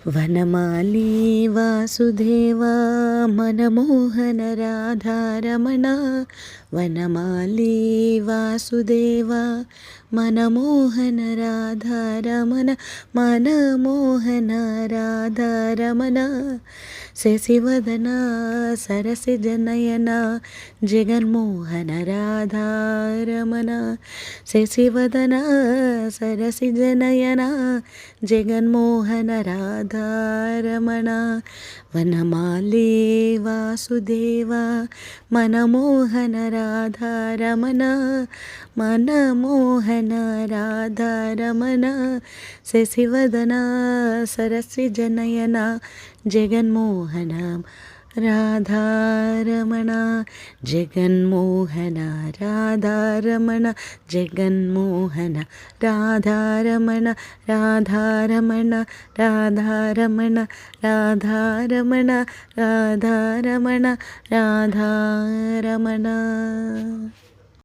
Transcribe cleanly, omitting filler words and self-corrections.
Vanamali Vasudeva మనమోహన Radha Ramana Vanamali Vasudeva మనమోహన Radha Ramana మనమోహన Radha Ramana Sasivadana సరసిజనయన Jaganmohana Radha Ramana Sasivadana సరసిజనయన Jaganmohana Radha Ramana Vanamali Vasudeva మనమోహన Radha Ramana మనమోహన Radha Ramana Sasivadana సరసిజనయన Jaganmohana Radha Ramana Jaganmohana Radha Ramana Jaganmohana Radha Ramana Radha Ramana Radha Ramana Radha Ramana Radha Ramana Radha Ramana